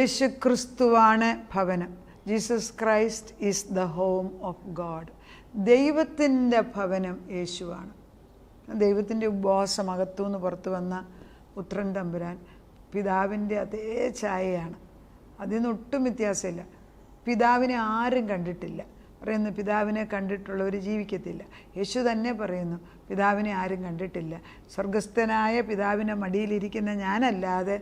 യേശു ക്രിസ്തുവാണ് ഭവനം. Jesus Christ is the home of God. ദൈവത്തിൻ്റെ ഭവനം യേശുവാണ്. ദൈവത്തിൻ്റെ ഉപവാസം അകത്തുനിന്ന് പുറത്തു വന്ന പുത്രൻ തമ്പുരാൻ പിതാവിൻ്റെ അതേ ഛായയാണ്. അതിൽ നിന്ന് ഒട്ടും വ്യത്യാസമില്ല. പിതാവിനെ ആരും കണ്ടിട്ടില്ല. പറയുന്നു പിതാവിനെ കണ്ടിട്ടുള്ളവർ ജീവിക്കത്തില്ല. യേശു തന്നെ പറയുന്നു പിതാവിനെ ആരും കണ്ടിട്ടില്ല. സ്വർഗസ്ഥനായ പിതാവിൻ്റെ മടിയിലിരിക്കുന്ന ഞാനല്ലാതെ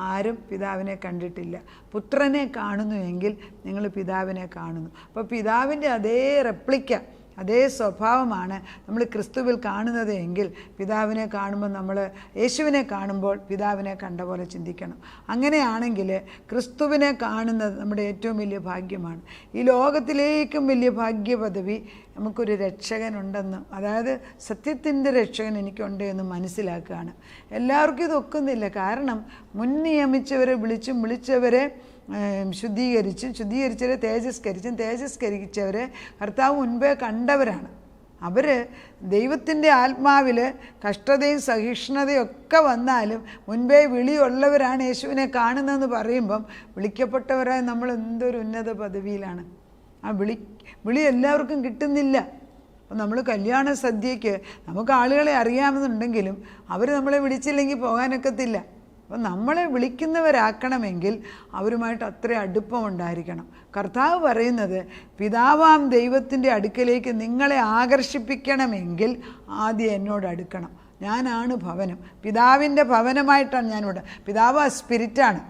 ആരും പിതാവിനെ കണ്ടിട്ടില്ല. പുത്രനെ കാണുന്നുവെങ്കിൽ നിങ്ങൾ പിതാവിനെ കാണുന്നു. അപ്പോൾ പിതാവിൻ്റെ അതേ റെപ്ലിക്ക, അതേ സ്വഭാവമാണ് നമ്മൾ ക്രിസ്തുവിൽ കാണുന്നത് എങ്കിൽ പിതാവിനെ കാണുമ്പോൾ നമ്മൾ യേശുവിനെ കാണുമ്പോൾ പിതാവിനെ കണ്ട പോലെ ചിന്തിക്കണം. അങ്ങനെയാണെങ്കിൽ ക്രിസ്തുവിനെ കാണുന്നത് നമ്മുടെ ഏറ്റവും വലിയ ഭാഗ്യമാണ്. ഈ ലോകത്തിലേക്കും വലിയ ഭാഗ്യപദവി നമുക്കൊരു രക്ഷകനുണ്ടെന്ന്, അതായത് സത്യത്തിൻ്റെ രക്ഷകൻ എനിക്കുണ്ട് എന്ന് മനസ്സിലാക്കുകയാണ്. എല്ലാവർക്കും ഇതൊക്കുന്നില്ല. കാരണം മുൻ നിയമിച്ചവരെ വിളിച്ചവരെ ശുദ്ധീകരിച്ചവരെ തേജസ്കരിച്ചവരെ കർത്താവ് മുൻപേ കണ്ടവരാണ്. അവർ ദൈവത്തിൻ്റെ ആത്മാവിൽ കഷ്ടതയും സഹിഷ്ണുതയും ഒക്കെ വന്നാലും മുൻപേ വിളിയുള്ളവരാണ് യേശുവിനെ കാണുന്നതെന്ന് പറയുമ്പം വിളിക്കപ്പെട്ടവരായി നമ്മൾ എന്തൊരു ഉന്നത പദവിയിലാണ്. ആ വിളി എല്ലാവർക്കും കിട്ടുന്നില്ല. അപ്പം നമ്മൾ കല്യാണ സദ്യയ്ക്ക് നമുക്ക് ആളുകളെ അറിയാമെന്നുണ്ടെങ്കിലും അവർ നമ്മളെ വിളിച്ചില്ലെങ്കിൽ പോകാനൊക്കത്തില്ല. അപ്പം നമ്മളെ വിളിക്കുന്നവരാക്കണമെങ്കിൽ അവരുമായിട്ട് അത്ര അടുപ്പമുണ്ടായിരിക്കണം. കർത്താവ് പറയുന്നത് പിതാവാം ദൈവത്തിൻ്റെ അടുക്കലേക്ക് നിങ്ങളെ ആകർഷിപ്പിക്കണമെങ്കിൽ ആദ്യം എന്നോട് അടുക്കണം. ഞാനാണ് ഭവനം. പിതാവിൻ്റെ ഭവനമായിട്ടാണ് ഞാനിവിടെ. പിതാവ് സ്പിരിറ്റാണ്,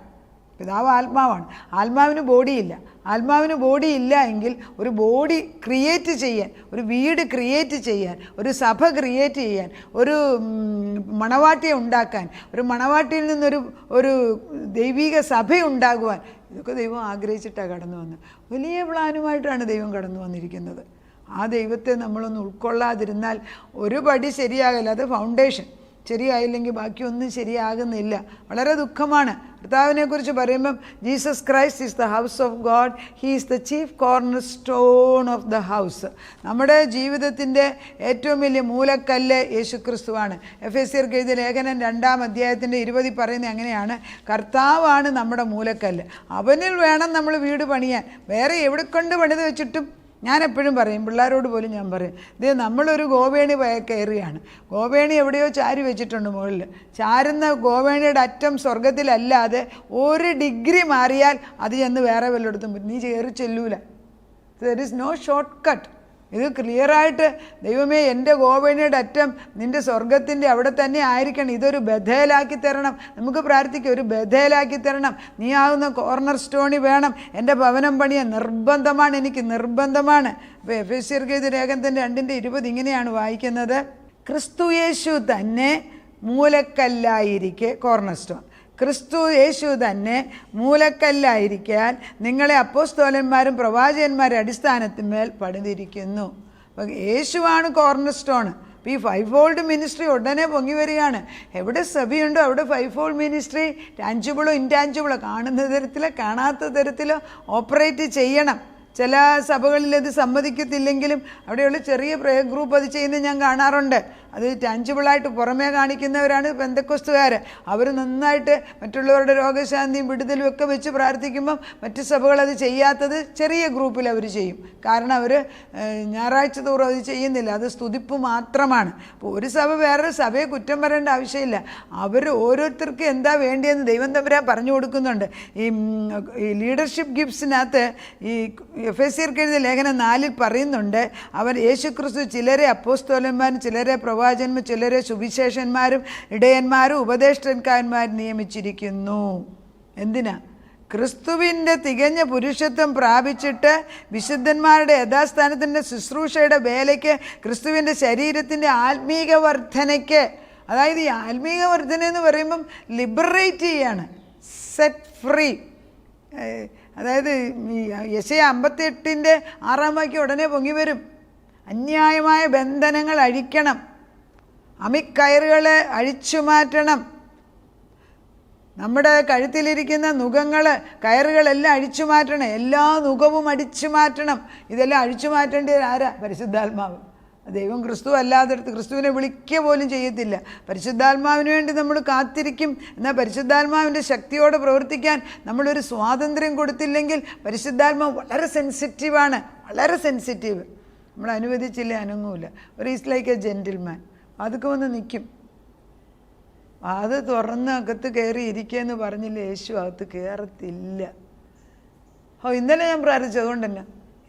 പിതാവ് ആത്മാവാണ്. ആത്മാവിന് ബോഡിയില്ല. ആത്മാവിന് ബോഡി ഇല്ല എങ്കിൽ ഒരു ബോഡി ക്രിയേറ്റ് ചെയ്യാൻ, ഒരു വീട് ക്രിയേറ്റ് ചെയ്യാൻ, ഒരു സഭ ക്രിയേറ്റ് ചെയ്യാൻ, ഒരു മണവാട്ടിയെ ഉണ്ടാക്കാൻ, ഒരു മണവാട്ടിയിൽ നിന്നൊരു ദൈവിക സഭ ഉണ്ടാകുവാൻ, ഇതൊക്കെ ദൈവം ആഗ്രഹിച്ചിട്ടാണ് കടന്നു വന്നത്. വലിയ പ്ലാനുമായിട്ടാണ് ദൈവം കടന്നു വന്നിരിക്കുന്നത്. ആ ദൈവത്തെ നമ്മളൊന്ന് ഉൾക്കൊള്ളാതിരുന്നാൽ ഒരു പടി ശരിയാകില്ല. അത് ഫൗണ്ടേഷൻ ശരിയായില്ലെങ്കിൽ ബാക്കിയൊന്നും ശരിയാകുന്നില്ല. വളരെ ദുഃഖമാണ്. കർത്താവിനെക്കുറിച്ച് പറയുമ്പം Jesus Christ is the house of God, he is the chief corner stone of the house. നമ്മുടെ ജീവിതത്തിൻ്റെ ഏറ്റവും വലിയ മൂലക്കല്ല് യേശുക്രിസ്തുവാണ്. എഫെസ്യർക്ക് എഴുതിയ ലേഖനം 2-ാം അധ്യായത്തിൻ്റെ 20 പറയുന്നത് അങ്ങനെയാണ്, കർത്താവാണ് നമ്മുടെ മൂലക്കല്ല്. അവനിൽ വേണം നമ്മൾ വീട് പണിയാൻ. വേറെ എവിടെ കൊണ്ട് പണിത് വെച്ചിട്ടും ഞാനെപ്പോഴും പറയും, പിള്ളേരോട് പോലും ഞാൻ പറയും, ഇത് നമ്മളൊരു ഗോവേണി കയറുകയാണ്. ഗോവേണി എവിടെയോ ചാരി വെച്ചിട്ടുണ്ട് മുകളിൽ. ചാരുന്ന ഗോവേണിയുടെ അറ്റം സ്വർഗത്തിലല്ലാതെ 1 ഡിഗ്രി മാറിയാൽ അത് ചെന്ന് വേറെ വല്ലയിടത്തും നീ കയറി ചെല്ലൂല. There is no shortcut. ഇത് ക്ലിയറായിട്ട് ദൈവമേ എൻ്റെ ഗോവേണിയുടെ അറ്റം നിൻ്റെ സ്വർഗത്തിൻ്റെ അവിടെ തന്നെ ആയിരിക്കണം. ഇതൊരു ബഥേലാക്കി തരണം. നമുക്ക് പ്രാർത്ഥിക്കാം, ഒരു ബഥേലാക്കി തരണം. നീ ആകുന്ന കോർണർ സ്റ്റോണി വേണം എൻ്റെ ഭവനം പണിയാൻ. നിർബന്ധമാണ്, എനിക്ക് നിർബന്ധമാണ്. അപ്പോൾ എഫെസ്യർക്ക് എഴുതിയ ലേഖനത്തിൻ്റെ 2:20 ഇങ്ങനെയാണ് വായിക്കുന്നത്, ക്രിസ്തു യേശു തന്നെ മൂലക്കല്ലായിരിക്കെ, കോർണർ സ്റ്റോൺ, ക്രിസ്തു യേശു തന്നെ മൂലക്കല്ലായിരിക്കാൻ നിങ്ങളെ അപ്പോസ്തലന്മാരും പ്രവാചകന്മാരുടെ അടിസ്ഥാനത്തിന്മേൽ പണിതിരിക്കുന്നു. അപ്പം യേശുവാണ് കോർണർ സ്റ്റോൺ. അപ്പോൾ ഈ 5-ഫോൾഡ് മിനിസ്ട്രി ഉടനെ പൊങ്ങി വരികയാണ്. എവിടെ സഭയുണ്ടോ അവിടെ 5-ഫോൾഡ് മിനിസ്ട്രി ടാഞ്ചിബിളോ ഇൻടാഞ്ചിബിളോ, കാണുന്ന തരത്തിലോ കാണാത്ത തരത്തിലോ ഓപ്പറേറ്റ് ചെയ്യണം. ചില സഭകളിൽ അത് സമ്മതിക്കത്തില്ലെങ്കിലും അവിടെയുള്ള ചെറിയ പ്രേയർ ഗ്രൂപ്പ് അത് ചെയ്യുന്നത് ഞാൻ കാണാറുണ്ട്. അത് ടാഞ്ചിബിളായിട്ട് പുറമേ കാണിക്കുന്നവരാണ് പെന്തക്കോസ്തുകാർ. അവർ നന്നായിട്ട് മറ്റുള്ളവരുടെ രോഗശാന്തിയും വിടുതലും ഒക്കെ വെച്ച് പ്രാർത്ഥിക്കുമ്പം മറ്റ് സഭകൾ അത് ചെയ്യാത്തത് ചെറിയ ഗ്രൂപ്പിൽ അവർ ചെയ്യും. കാരണം അവർ ഞായറാഴ്ച തോറും അത് ചെയ്യുന്നില്ല, അത് സ്തുതിപ്പ് മാത്രമാണ്. അപ്പോൾ ഒരു സഭ വേറൊരു സഭയെ കുറ്റം പറയേണ്ട ആവശ്യമില്ല. അവർ ഓരോരുത്തർക്ക് എന്താ വേണ്ടിയെന്ന് ദൈവം തമ്പുരാൻ പറഞ്ഞു കൊടുക്കുന്നുണ്ട്. ഈ ലീഡർഷിപ്പ് ഗിഫ്റ്റ്സിനകത്ത് ഈ എഫെസ്യർക്ക് എഴുതിയ ലേഖനം 4 പറയുന്നുണ്ട്, അവർ യേശുക്രിസ്തു ചിലരെ അപ്പോസ്തലന്മാരും ചിലരെ പ്രവാചകന്മാരും ചിലരെ സുവിശേഷന്മാരും ഇടയന്മാരും ഉപദേഷ്ടാക്കന്മാരും നിയമിച്ചിരിക്കുന്നു. എന്തിനാ? ക്രിസ്തുവിൻ്റെ തികഞ്ഞ പുരുഷത്വം പ്രാപിച്ചിട്ട് വിശുദ്ധന്മാരുടെ യഥാസ്ഥാനത്തിൻ്റെ ശുശ്രൂഷയുടെ വേലയ്ക്ക്, ക്രിസ്തുവിൻ്റെ ശരീരത്തിൻ്റെ ആത്മീക വർധനയ്ക്ക്. അതായത് ഈ ആത്മീക വർധന എന്ന് പറയുമ്പം ലിബറേറ്റ് ചെയ്യാണ്, സെറ്റ് ഫ്രീ. അതായത് യെശയ്യാ 58:6 വാക്യം ഉടനെ പൊങ്ങി വരും. അന്യായമായ ബന്ധനങ്ങൾ അഴിക്കണം, അമിക്കയറുകളെ അഴിച്ചു മാറ്റണം, നമ്മുടെ കഴുത്തിലിരിക്കുന്ന നുകങ്ങൾ കയറുകളെല്ലാം അഴിച്ചു മാറ്റണം, എല്ലാ നുകവും അടിച്ചു മാറ്റണം. ഇതെല്ലാം അഴിച്ചു മാറ്റേണ്ടത് ആരാ? പരിശുദ്ധാത്മാവ്. ദൈവം ക്രിസ്തു അല്ലാതെടുത്ത് ക്രിസ്തുവിനെ വിളിക്കുക പോലും ചെയ്യത്തില്ല. പരിശുദ്ധാത്മാവിന് വേണ്ടി നമ്മൾ കാത്തിരിക്കും. എന്നാൽ പരിശുദ്ധാത്മാവിൻ്റെ ശക്തിയോടെ പ്രവർത്തിക്കാൻ നമ്മളൊരു സ്വാതന്ത്ര്യം കൊടുത്തില്ലെങ്കിൽ പരിശുദ്ധാത്മാവ് വളരെ സെൻസിറ്റീവാണ്, വളരെ സെൻസിറ്റീവ്. നമ്മൾ അനുവദിച്ചില്ലേ അനങ്ങൂല. ഒരു ഈസ് ലൈക്ക് എ ജെൻറ്റിൽമാൻ. അതൊക്കെ വന്ന് നിൽക്കും. അത് തുറന്ന് അകത്ത് കയറി ഇരിക്കുകയെന്ന് പറഞ്ഞില്ലേ, യേശു അകത്ത് കയറത്തില്ല. ഇന്നലെ ഞാൻ പ്രാർത്ഥിച്ചു, അതുകൊണ്ട് തന്നെ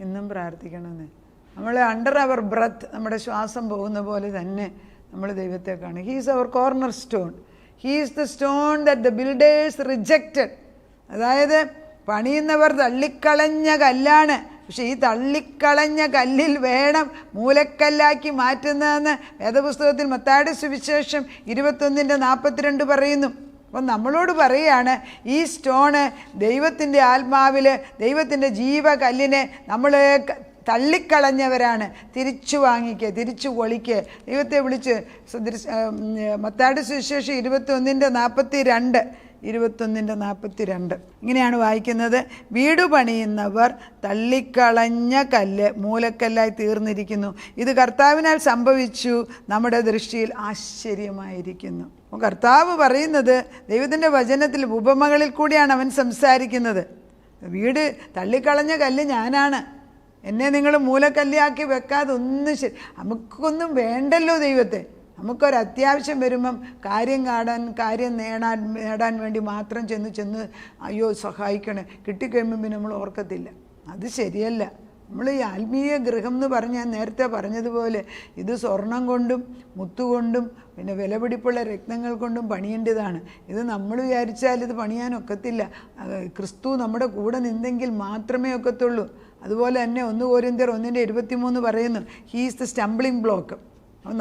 ഇന്നും പ്രാർത്ഥിക്കണമെന്ന്. നമ്മൾ അണ്ടർ അവർ ബ്രത്ത്, നമ്മുടെ ശ്വാസം പോകുന്ന പോലെ തന്നെ നമ്മൾ ദൈവത്തെ കാണും. He is our corner stone. He is the stone that the builders rejected. അതായത് പണിയുന്നവർ തള്ളിക്കളഞ്ഞ കല്ലാണ്. പക്ഷെ ഈ തള്ളിക്കളഞ്ഞ കല്ലിൽ വേണം മൂലക്കല്ലാക്കി മാറ്റുന്നതെന്ന് വേദപുസ്തകത്തിൽ മത്തായിയുടെ സുവിശേഷം 21:42 പറയുന്നു. അപ്പം നമ്മളോട് പറയുകയാണ്, ഈ സ്റ്റോണ് ദൈവത്തിൻ്റെ ആത്മാവിൽ ദൈവത്തിൻ്റെ ജീവകല്ലിനെ നമ്മൾ തള്ളിക്കളഞ്ഞവരാണ്. തിരിച്ചു വാങ്ങിക്കുക, തിരിച്ചു കൊളിക്കുക. ദൈവത്തെ വിളിച്ച് മത്തായിയുടെ സുവിശേഷം 21:42 ഇങ്ങനെയാണ് വായിക്കുന്നത്. വീട് പണിയുന്നവർ തള്ളിക്കളഞ്ഞ കല്ല് മൂലക്കല്ലായി തീർന്നിരിക്കുന്നു. ഇത് കർത്താവിനാൽ സംഭവിച്ചു, നമ്മുടെ ദൃഷ്ടിയിൽ ആശ്ചര്യമായിരിക്കുന്നു. കർത്താവ് പറയുന്നത് ദൈവത്തിൻ്റെ വചനത്തിൽ ഉപമകളിൽ കൂടിയാണ് അവൻ സംസാരിക്കുന്നത്. വീട് തള്ളിക്കളഞ്ഞ കല്ല് ഞാനാണ്, എന്നെ നിങ്ങൾ മൂലക്കല്ലിയാക്കി വെക്കാതെ ഒന്നും നമുക്കൊന്നും വേണ്ടല്ലോ ദൈവത്തെ. നമുക്കൊരത്യാവശ്യം വരുമ്പം കാര്യം നേടാൻ വേണ്ടി മാത്രം ചെന്ന് അയ്യോ സഹായിക്കണേ, കിട്ടിക്കഴിയുമ്പം പിന്നെ നമ്മൾ ഓർക്കത്തില്ല. അത് ശരിയല്ല. നമ്മൾ ഈ ആത്മീയ ഗൃഹം എന്ന് പറഞ്ഞാൽ നേരത്തെ പറഞ്ഞതുപോലെ ഇത് സ്വർണം കൊണ്ടും മുത്തുകൊണ്ടും പിന്നെ വിലപിടിപ്പുള്ള രത്നങ്ങൾ കൊണ്ടും പണിയേണ്ടതാണ്. ഇത് നമ്മൾ വിചാരിച്ചാൽ ഇത് പണിയാനൊക്കത്തില്ല. ക്രിസ്തു നമ്മുടെ കൂടെ നിന്നെങ്കിൽ മാത്രമേ ഒക്കത്തുള്ളൂ. അതുപോലെ തന്നെ 1 കൊരിന്ത്യർ 1:23 പറയുന്നു, he is the stumbling block. അപ്പം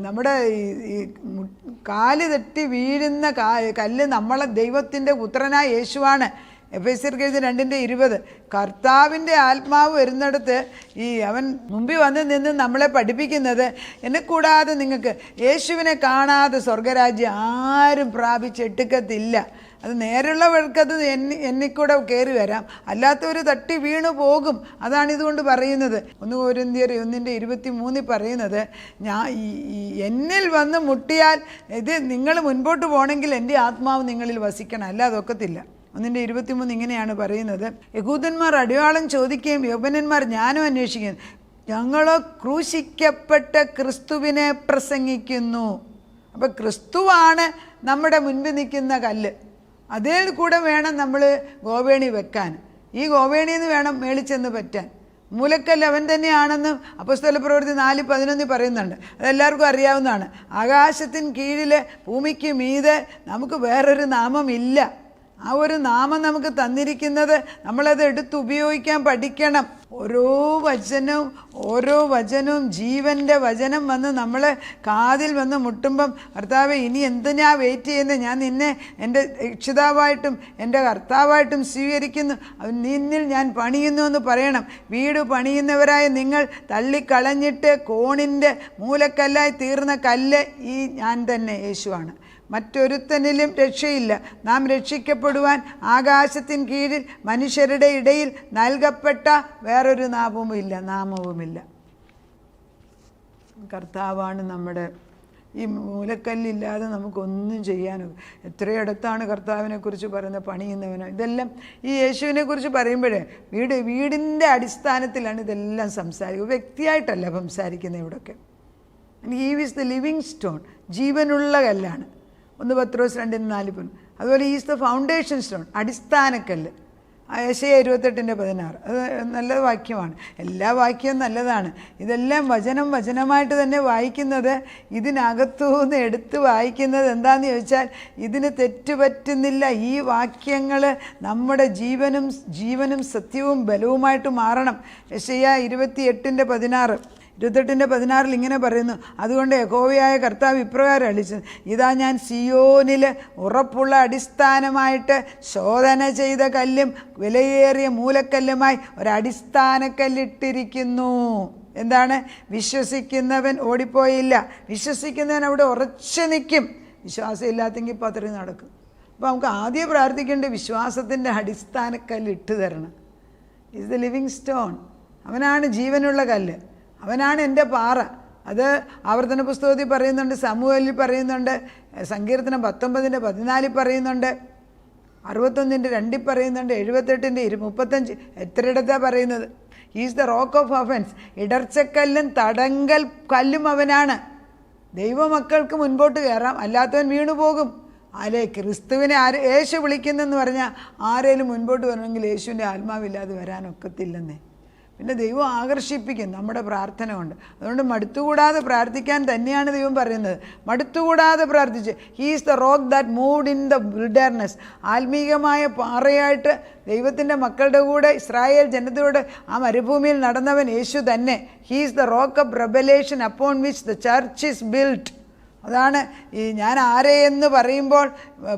നമ്മുടെ ഈ കാല് തെറ്റി വീഴുന്ന കല്ല് നമ്മളെ ദൈവത്തിൻ്റെ പുത്രനായ യേശുവാണ്. എഫേസ്യർക്ക് 2:20 കർത്താവിൻ്റെ ആത്മാവ് വരുന്നിടത്ത് അവൻ മുമ്പിൽ വന്ന് നിന്ന് നമ്മളെ പഠിപ്പിക്കുന്നത്, എന്നെ കൂടാതെ നിങ്ങൾക്ക് യേശുവിനെ കാണാതെ സ്വർഗരാജ്യം ആരും പ്രാപിച്ചെടുക്കത്തില്ല. അത് നേരുള്ളവർക്കത് എന്നിക്കൂടെ കയറി വരാം, അല്ലാത്തവർ തട്ടി വീണു പോകും. അതാണ് ഇതുകൊണ്ട് പറയുന്നത്. 1 കൊരിന്ത്യർ 1:23 പറയുന്നത്, എന്നിൽ വന്ന് മുട്ടിയാൽ ഇത് നിങ്ങൾ മുൻപോട്ട് പോകണമെങ്കിൽ എൻ്റെ ആത്മാവ് നിങ്ങളിൽ വസിക്കണം, അല്ലാതെ ഒക്കത്തില്ല. 1:23 ഇങ്ങനെയാണ് പറയുന്നത്, യഹൂദന്മാർ അടയാളം ചോദിക്കുകയും യൗവനന്മാർ ജ്ഞാനം അന്വേഷിക്കുകയും ഞങ്ങളോ ക്രൂശിക്കപ്പെട്ട ക്രിസ്തുവിനെ പ്രസംഗിക്കുന്നു. അപ്പം ക്രിസ്തുവാണ് നമ്മുടെ മുൻപിൽ നിൽക്കുന്ന കല്ല്. അതിൽ കൂടെ വേണം നമ്മൾ ഗോവേണി വെക്കാൻ. ഈ ഗോവേണിന്ന് വേണം മേളിച്ചെന്ന് പറ്റാൻ. മൂലക്കല്ല് അവൻ തന്നെയാണെന്ന് അപ്പോസ്തലപ്രവൃത്തി 4:11 പറയുന്നുണ്ട്. അതെല്ലാവർക്കും അറിയാവുന്നതാണ്. ആകാശത്തിന് കീഴിൽ ഭൂമിക്ക് മീതെ നമുക്ക് വേറൊരു നാമമില്ല. ആ ഒരു നാമം നമുക്ക് തന്നിരിക്കുന്നത് നമ്മളത് എടുത്ത് ഉപയോഗിക്കാൻ പഠിക്കണം. ഓരോ വചനവും ജീവൻ്റെ വചനം വന്ന് നമ്മളെ കാതിൽ വന്ന് മുട്ടുമ്പം, കർത്താവേ ഇനി എന്തിനാ വെയിറ്റ് ചെയ്യുന്നത്, ഞാൻ നിന്നെ എൻ്റെ രക്ഷിതാവായിട്ടും എൻ്റെ കർത്താവായിട്ടും സ്വീകരിക്കുന്നു, നിന്നിൽ ഞാൻ പണിയുന്നു എന്ന് പറയണം. വീട് പണിയുന്നവരായ നിങ്ങൾ തള്ളിക്കളഞ്ഞിട്ട് കോണിൻ്റെ മൂലക്കല്ലായി തീർന്ന കല്ല് ഈ ഞാൻ തന്നെ യേശുവാണ്. മറ്റൊരുത്തനിലും രക്ഷയില്ല. നാം രക്ഷിക്കപ്പെടുവാൻ ആകാശത്തിന് കീഴിൽ മനുഷ്യരുടെ ഇടയിൽ നൽകപ്പെട്ട വേറൊരു നാമവുമില്ല. കർത്താവാണ് നമ്മുടെ ഈ മൂലക്കല്ലില്ലാതെ നമുക്കൊന്നും ചെയ്യാനോ. എത്രയിടത്താണ് കർത്താവിനെ കുറിച്ച് പറയുന്നത്, പണിയുന്നവനോ. ഇതെല്ലാം ഈ യേശുവിനെ കുറിച്ച് പറയുമ്പോഴേ വീടിൻ്റെ അടിസ്ഥാനത്തിലാണ് ഇതെല്ലാം സംസാരിക്കുക, വ്യക്തിയായിട്ടല്ല സംസാരിക്കുന്നത് ഇവിടെയൊക്കെ. He is the living stone, ജീവനുള്ള കല്ലാണ്. 1 പത്രോസ് 2:4. അതുപോലെ ഈസ് ദ ഫൗണ്ടേഷൻ സ്റ്റോൺ, അടിസ്ഥാനക്കല്ല്. യെശയ്യാ 28:16. അത് നല്ല വാക്യമാണ്. എല്ലാ വാക്യവും നല്ലതാണ്. ഇതെല്ലാം വചനമായിട്ട് തന്നെ വായിക്കുന്നത്, ഇതിനകത്തുനിന്ന് എടുത്ത് വായിക്കുന്നത് എന്താണെന്ന് ചോദിച്ചാൽ ഇതിന് തെറ്റുപറ്റുന്നില്ല. ഈ വാക്യങ്ങൾ നമ്മുടെ ജീവനും സത്യവും ബലവുമായിട്ട് മാറണം. യെശയ്യാ 28:16 ഇങ്ങനെ പറയുന്നു, അതുകൊണ്ട് യഹോവയായ കർത്താവ് ഇപ്രകാരം അരുളിച്ചത്, ഇതാ ഞാൻ സിയോനിൽ ഉറപ്പുള്ള അടിസ്ഥാനമായിട്ട് ശോധന ചെയ്ത കല്ലും വിലയേറിയ മൂലക്കല്ലുമായി ഒരടിസ്ഥാനക്കല്ലിട്ടിരിക്കുന്നു. എന്താണ്? വിശ്വസിക്കുന്നവൻ ഓടിപ്പോയില്ല, വിശ്വസിക്കുന്നവൻ അവിടെ ഉറച്ചു നിൽക്കും. വിശ്വാസം ഇല്ലാത്തെങ്കിൽ പത്രി നടക്കും. അപ്പോൾ നമുക്ക് ആദ്യം പ്രാർത്ഥിക്കേണ്ട വിശ്വാസത്തിൻ്റെ അടിസ്ഥാനക്കല്ല് ഇട്ട് തരണം. Is the living stone. അവനാണ് ജീവനുള്ള കല്ല്. അവനാണ് എൻ്റെ പാറ. അത് ആവർത്തന പുസ്തകത്തിൽ പറയുന്നുണ്ട്, സമൂഹലിൽ പറയുന്നുണ്ട്, സങ്കീർത്തനം 19:14 പറയുന്നുണ്ട്, 61:2 പറയുന്നുണ്ട്, 78:35 എത്രയിടത്താണ് പറയുന്നത്. He's the rock of offence. ഇടർച്ചക്കല്ലും തടങ്കൽ കല്ലും അവനാണ്. ദൈവമക്കൾക്ക് മുൻപോട്ട് കയറാം, അല്ലാത്തവൻ വീണു പോകും. ക്രിസ്തുവിനെ യേശു വിളിക്കുന്നെന്ന് പറഞ്ഞാൽ ആരേലും മുൻപോട്ട് വരണമെങ്കിൽ യേശുവിൻ്റെ ആത്മാവില്ലാതെ വരാനൊക്കത്തില്ലെന്നേ. പിന്നെ ദൈവം ആകർഷിപ്പിക്കും നമ്മുടെ പ്രാർത്ഥന കൊണ്ട്. അതുകൊണ്ട് മടുത്തുകൂടാതെ പ്രാർത്ഥിക്കാൻ തന്നെയാണ് ദൈവം പറയുന്നത്. മടുത്തുകൂടാതെ പ്രാർത്ഥിച്ച്. He's the rock that moved in the wilderness. ആത്മീകമായ പാറയായിട്ട് ദൈവത്തിൻ്റെ മക്കളുടെ കൂടെ ഇസ്രായേൽ ജനതയോട് ആ മരുഭൂമിയിൽ നടന്നവൻ യേശു തന്നെ. He's the rock of revelation upon which the church is built. അതാണ് ഈ ഞാൻ ആരെയെന്ന് പറയുമ്പോൾ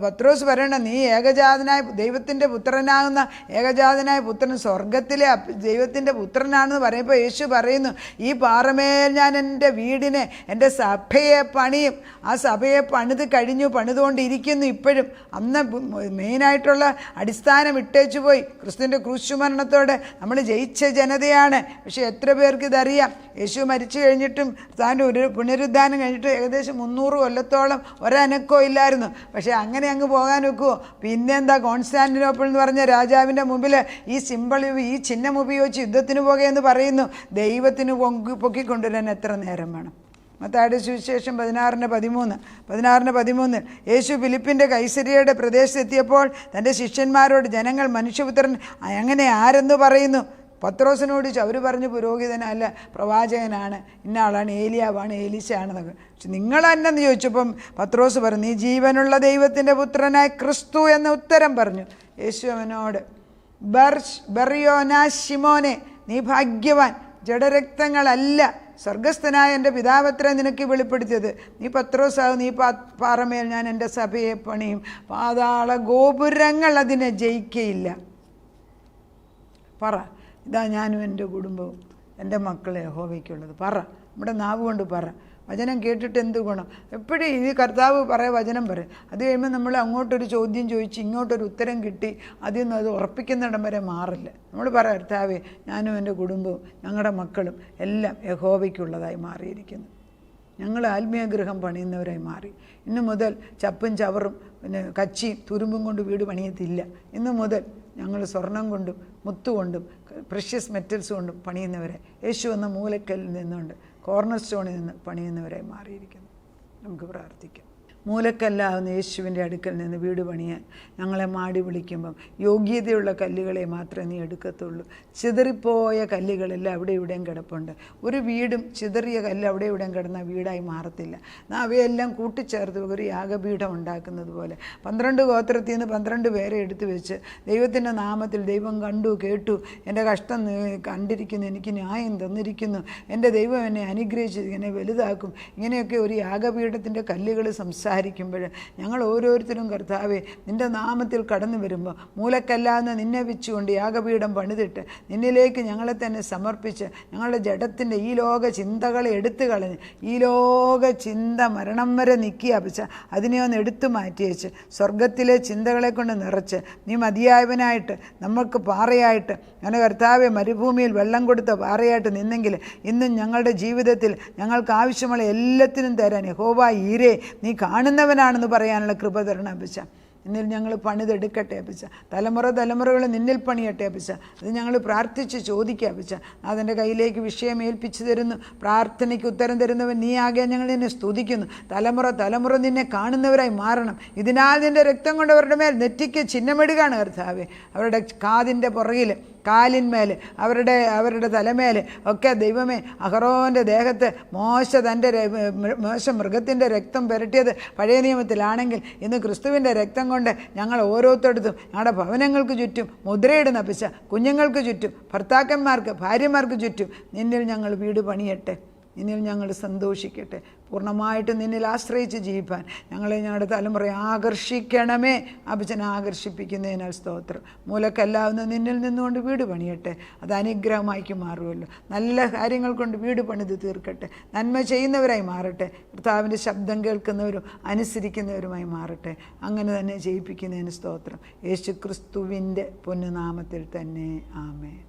പത്രോസ് പറയണം, നീ ഏകജാതനായ ദൈവത്തിൻ്റെ പുത്രനാകുന്ന ഏകജാതനായ പുത്രൻ സ്വർഗത്തിലെ ദൈവത്തിൻ്റെ പുത്രനാണെന്ന് പറയുമ്പോൾ യേശു പറയുന്നു, ഈ പാറമേൽ ഞാൻ എൻ്റെ വീടിനെ, എൻ്റെ സഭയെ പണിയും. ആ സഭയെ പണിതുകൊണ്ടിരിക്കുന്നു ഇപ്പോഴും. അന്ന് മെയിനായിട്ടുള്ള അടിസ്ഥാനം ഇട്ടേച്ചു പോയി. ക്രിസ്തുവിൻ്റെ ക്രൂശുമരണത്തോടെ നമ്മൾ ജയിച്ച ജനതയാണ്. പക്ഷേ എത്ര പേർക്ക് ഇതറിയാം? യേശു മരിച്ചു കഴിഞ്ഞിട്ടും താൻ്റെ ഒരു പുനരുദ്ധാനം കഴിഞ്ഞിട്ട് ഏകദേശം 300 കൊല്ലത്തോളം ഒരനക്കോ ഇല്ലായിരുന്നു. പക്ഷേ അങ്ങനെ അങ്ങ് പോകാൻ വെക്കുമോ? പിന്നെന്താ, കോൺസ്റ്റാന്റിനോപ്പിൾ എന്ന് പറഞ്ഞ രാജാവിൻ്റെ മുമ്പിൽ ഈ ഈ ചിഹ്നം ഉപയോഗിച്ച് യുദ്ധത്തിന് പോകുകയെന്ന് പറയുന്നു. ദൈവത്തിന് പൊക്കിക്കൊണ്ടുവരാൻ എത്ര നേരം വേണം? മത്തായിയുടെ സുവിശേഷം 16:13 യേശു ഫിലിപ്പിൻ്റെ കൈസരിയയുടെ പ്രദേശത്തെത്തിയപ്പോൾ തൻ്റെ ശിഷ്യന്മാരോട്, ജനങ്ങൾ മനുഷ്യപുത്രൻ അങ്ങനെ ആരെന്ന് പറയുന്നു? പത്രോസിനോട് അവർ പറഞ്ഞു, പുരോഹിതനല്ല, പ്രവാചകനാണ്, ഇന്ന ആളാണ്, ഏലിയാവാണ്, ഏലീശയാണെന്നൊക്കെ. പക്ഷെ നിങ്ങളെന്നെന്ന് ചോദിച്ചപ്പം പത്രോസ് പറഞ്ഞു, നീ ജീവനുള്ള ദൈവത്തിൻ്റെ പുത്രനായ ക്രിസ്തു എന്ന ഉത്തരം പറഞ്ഞു. യേശു അവനോട്, ബർയോനാ ശിമോനെ, നീ ഭാഗ്യവാൻ, ജഡരക്തങ്ങളല്ല സ്വർഗസ്ഥനായ എൻ്റെ പിതാവത്ര നിനക്ക് വെളിപ്പെടുത്തിയത്. നീ പത്രോസാകും, നീ പാറമേൽ ഞാൻ എൻ്റെ സഭയെ പണിയും, പാതാള ഗോപുരങ്ങൾ അതിനെ ജയിക്കയില്ല. പറ, ഇതാ ഞാനും എൻ്റെ കുടുംബവും എൻ്റെ മക്കളെ യഹോവയ്ക്കുള്ളത്. പറ, നമ്മുടെ നാവ് കൊണ്ട് പറ. വചനം കേട്ടിട്ട് എന്ത് ഗുണം? എപ്പോഴും ഈ കർത്താവ് വചനം പറയും. അത് കഴിയുമ്പോൾ നമ്മൾ അങ്ങോട്ടൊരു ചോദ്യം ചോദിച്ച് ഇങ്ങോട്ടൊരു ഉത്തരം കിട്ടി അതിൽ നിന്ന് അത് ഉറപ്പിക്കുന്നിടം വരെ മാറില്ല. നമ്മൾ പറ, കർത്താവേ, ഞാനും എൻ്റെ കുടുംബവും ഞങ്ങളുടെ മക്കളും എല്ലാം യഹോവയ്ക്കുള്ളതായി മാറിയിരിക്കുന്നു. ഞങ്ങൾ ആത്മീയഗൃഹം പണിയുന്നവരായി മാറി. ഇന്നു മുതൽ ചപ്പും ചവറും പിന്നെ കച്ചിയും തുരുമ്പും കൊണ്ട് വീട് പണിയത്തില്ല. ഇന്നു മുതൽ ഞങ്ങൾ സ്വർണം കൊണ്ടും മുത്തുകൊണ്ടും പ്രഷ്യസ് മെറ്റൽസ് കൊണ്ടും പണിയുന്നവരെ, യേശു എന്ന മൂലക്കല്ലിൽ നിന്നുകൊണ്ട് കോർണർ സ്റ്റോണിൽ നിന്ന് പണിയുന്നവരായി മാറിയിരിക്കുന്നു. നമുക്ക് പ്രാർത്ഥിക്കാം. മൂലക്കല്ലാവുന്ന യേശുവിൻ്റെ അടുക്കൽ നിന്ന് വീട് പണിയാൻ ഞങ്ങളെ മാടി വിളിക്കുമ്പം യോഗ്യതയുള്ള കല്ലുകളെ മാത്രമേ നീ എടുക്കത്തുള്ളൂ. ചിതറിപ്പോയ കല്ലുകളെല്ലാം അവിടെ ഇവിടെയും കിടപ്പുണ്ട്. ഒരു വീടും ചിതറിയ കല്ല് അവിടെ ഇവിടെയും കിടന്നാൽ വീടായി മാറത്തില്ല. അവയെല്ലാം കൂട്ടിച്ചേർത്ത് ഒരു യാഗപീഠം ഉണ്ടാക്കുന്നത് പോലെ 12 ഗോത്രത്തിൽ നിന്ന് 12 പേരെ എടുത്തു വെച്ച് ദൈവത്തിൻ്റെ നാമത്തിൽ ദൈവം കണ്ടു കേട്ടു, എൻ്റെ കഷ്ടം കണ്ടിരിക്കുന്നു, എനിക്ക് ന്യായം തന്നിരിക്കുന്നു, എൻ്റെ ദൈവം എന്നെ അനുഗ്രഹിച്ച് എന്നെ വലുതാക്കും, ഇങ്ങനെയൊക്കെ ഒരു യാഗപീഠത്തിൻ്റെ കല്ലുകൾ സംസാരിക്കുമ്പോൾ ഞങ്ങൾ ഓരോരുത്തരും കർത്താവേ നിൻ്റെ നാമത്തിൽ കടന്നു വരുമ്പോൾ മൂലക്കല്ലാന്ന് നിന്നെ വെച്ചുകൊണ്ട് യാഗപീഠം പണിതിട്ട് നിന്നിലേക്ക് ഞങ്ങളെ തന്നെ സമർപ്പിച്ച് ഞങ്ങളുടെ ജഡത്തിൻ്റെ ഈ ലോക ചിന്തകളെ എടുത്തു കളഞ്ഞ് ഈ ലോക ചിന്ത മരണം വരെ നിൽക്കിയാപിച്ച അതിനെ ഒന്ന് എടുത്തു മാറ്റിയേച്ച് സ്വർഗത്തിലെ ചിന്തകളെ കൊണ്ട് നിറച്ച് നീ മതിയായവനായിട്ട് നമുക്ക് പാറയായിട്ട് അങ്ങനെ കർത്താവെ മരുഭൂമിയിൽ വെള്ളം കൊടുത്ത പാറയായിട്ട് നിന്നെങ്കിൽ ഇന്നും ഞങ്ങളുടെ ജീവിതത്തിൽ ഞങ്ങൾക്ക് ആവശ്യമുള്ള എല്ലാത്തിനും തരാൻ യഹോവ ഈരേ നീ കാണുന്നവനാണെന്ന് പറയാനുള്ള കൃപ തരണം അപ്പച്ച. നിന്നിൽ ഞങ്ങൾ പണിതെടുക്കട്ടെ അപ്പച്ച. തലമുറകൾ നിന്നിൽ പണിയട്ടെ അപ്പച്ച. അത് ഞങ്ങൾ പ്രാർത്ഥിച്ച് ചോദിക്കുക അപ്പച്ച. അതിൻ്റെ കയ്യിലേക്ക് വിഷയം ഏൽപ്പിച്ചു തരുന്നു. പ്രാർത്ഥനയ്ക്ക് ഉത്തരം തരുന്നവൻ നീ ആകെ ഞങ്ങൾ നിന്നെ സ്തുതിക്കുന്നു. തലമുറ നിന്നെ കാണുന്നവരായി മാറണം. ഇതിനാൽ നിൻ്റെ രക്തം കൊണ്ടവരുടെ മേൽ നെറ്റിക്ക് ചിഹ്നമിടുകയാണ് കർത്താവേ. അവരുടെ കാതിൻ്റെ പുറകിൽ, കാലിന്മേൽ, അവരുടെ തലമേൽ ഒക്കെ ദൈവമേ അഹറോൻ്റെ ദേഹത്ത് മോശ മൃഗത്തിൻ്റെ രക്തം പുരട്ടിയത് പഴയ നിയമത്തിലാണെങ്കിൽ ഇന്ന് ക്രിസ്തുവിൻ്റെ രക്തം കൊണ്ട് ഞങ്ങൾ ഓരോരുത്തടുത്തും ഞങ്ങളുടെ ഭവനങ്ങൾക്ക് ചുറ്റും മുദ്രയിടുന്ന പിച്ച, കുഞ്ഞുങ്ങൾക്ക് ചുറ്റും, ഭർത്താക്കന്മാർക്ക്, ഭാര്യമാർക്ക് ചുറ്റും നിന്നിൽ ഞങ്ങൾ വീട് പണിയട്ടെ. നിന്നിൽ ഞങ്ങൾ സന്തോഷിക്കട്ടെ. പൂർണ്ണമായിട്ട് നിന്നിൽ ആശ്രയിച്ച് ജീവിപ്പാൻ ഞങ്ങളെ ഞങ്ങളുടെ തലമുറയെ ആകർഷിക്കണമേ. അപ്പച്ചനെ ആകർഷിപ്പിക്കുന്നതിനാൽ സ്തോത്രം. മൂലക്കല്ലാവുന്ന നിന്നിൽ നിന്നുകൊണ്ട് വീട് പണിയട്ടെ. അത് അനുഗ്രഹമാക്കി മാറുമല്ലോ. നല്ല കാര്യങ്ങൾ കൊണ്ട് വീട് പണിത് തീർക്കട്ടെ. നന്മ ചെയ്യുന്നവരായി മാറട്ടെ. കർത്താവിൻ്റെ ശബ്ദം കേൾക്കുന്നവരും അനുസരിക്കുന്നവരുമായി മാറട്ടെ. അങ്ങനെ തന്നെ ചെയ്യിപ്പിക്കുന്നതിന് സ്തോത്രം. യേശു ക്രിസ്തുവിൻ്റെ പൊന്നുനാമത്തിൽ തന്നെ ആമേൻ.